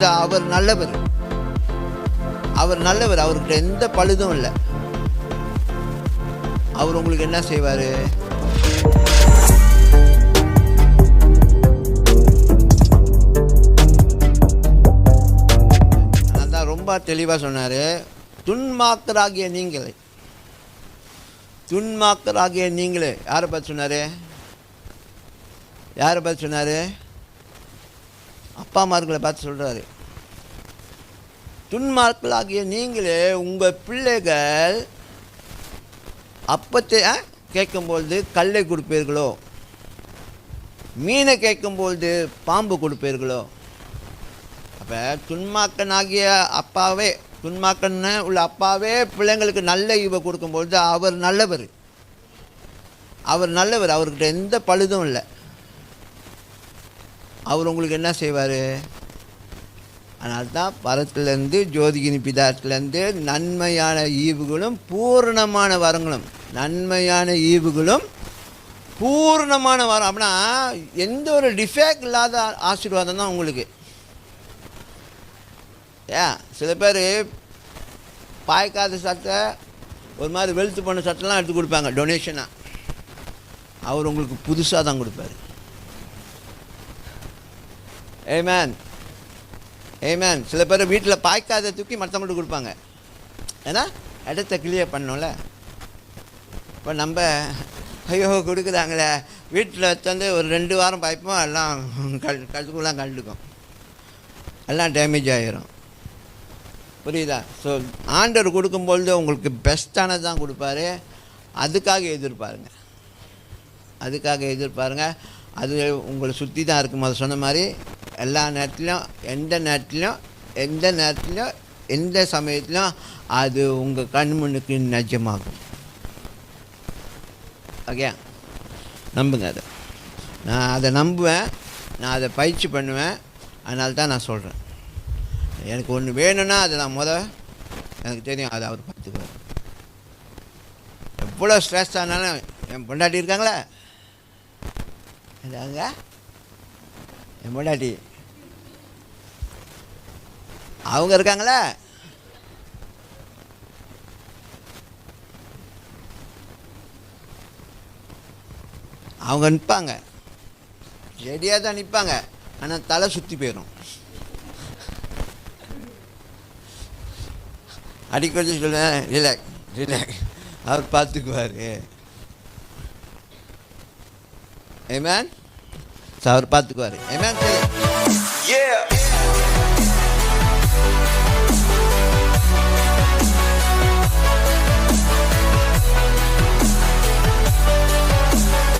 அவர் நல்லவர், அவர் நல்லவர். அவர்கிட்ட எந்த பழுதும் இல்லை. அவர் உங்களுக்கு என்ன செய்வாரு? அதான் ரொம்ப தெளிவா சொன்னாரு. துன்மார்க்கராகிய நீங்களே, துன்மார்க்கராகிய நீங்களே. யாரை பார்த்து சொன்னாரு? யாரை பார்த்து சொன்னாரு? அப்பா அம்மார்களை பார்த்து சொல்கிறாரு. துன்மார்க்களாகிய நீங்களே உங்கள் பிள்ளைகள் அப்பத்தை கேட்கும்பொழுது கல்லை கொடுப்பீர்களோ, மீனை கேட்கும்பொழுது பாம்பு கொடுப்பீர்களோ? அப்போ துன்மார்க்கனாகிய அப்பாவே, துன்மார்க்கன்னு உள்ள அப்பாவே பிள்ளைங்களுக்கு நல்ல ஈவை கொடுக்கும்பொழுது அவர் நல்லவர், அவர் நல்லவர். அவர்கிட்ட எந்த பழுதும் இல்லை. அவர் உங்களுக்கு என்ன செய்வார்? அதனால்தான் பரத்திலேருந்து ஜோதிகினி பிதாத்திலேருந்து நன்மையான ஈவுகளும் பூர்ணமான வரங்களும், நன்மையான ஈவுகளும் பூர்ணமான வரம். அப்படின்னா எந்த ஒரு டிஃபெக்ட் இல்லாத ஆசீர்வாதம் தான் உங்களுக்கு. சில பேர் பாய்க்காத சட்டை, ஒரு மாதிரி வெளுத்து பண்ண சட்டைலாம் எடுத்து கொடுப்பாங்க டொனேஷனாக. அவர் உங்களுக்கு புதுசாக தான் கொடுப்பாரு. ஏமேன், ஏமேன். சில பேர் வீட்டில் பாய்க்காத தூக்கி மற்றவங்களுக்கு கொடுப்பாங்க. ஏன்னா இடத்த கிளியர் பண்ணோம்ல. இப்போ நம்ம ஐயோ கொடுக்குறாங்களே, வீட்டில் வந்து ஒரு 2 வாரம் பாய்ப்போம், எல்லாம் கழுத்துக்குலாம் கழுதுக்கும், எல்லாம் டேமேஜ் ஆகிரும். புரியுதா? ஸோ ஆண்டவர் கொடுக்கும்பொழுது உங்களுக்கு பெஸ்ட்டானது தான் கொடுப்பாரு. அதுக்காக எதிர்பாருங்க, அதுக்காக எதிர்பாருங்க. அது உங்களை சுற்றி தான் இருக்கும். அது சொன்ன மாதிரி எல்லா நேரத்துலையும், எந்த நேரத்துலையும், எந்த நேரத்துலையும், எந்த சமயத்துலையும் அது உங்கள் கண்முன்னுக்கு நிஜமாகும். ஓகே, நம்புங்க. அதை நான் அதை நம்புவேன், நான் அதை பயிற்சி பண்ணுவேன். அதனால தான் நான் சொல்கிறேன். எனக்கு ஒன்று வேணும்னா அதை நான் எனக்கு தெரியும், அதை அவர் பார்த்துக்குவார். எவ்வளோ ஸ்ட்ரெஸ் ஆனாலும் என் பொண்டாட்டி இருக்காங்களே, இதாங்க என் பொண்டாட்டி, அவங்க இருக்காங்களே, அவங்க நிற்பாங்க, ரெடியாக தான் நிற்பாங்க. ஆனால் தலை சுற்றி போயிடும். அடிக்கடி சொல்லுவேன், ரிலாக்ஸ் ரிலாக்ஸ், அவர் பார்த்துக்குவார். ஆமென். அவர் பார்த்துக்குவார். ஆமென்.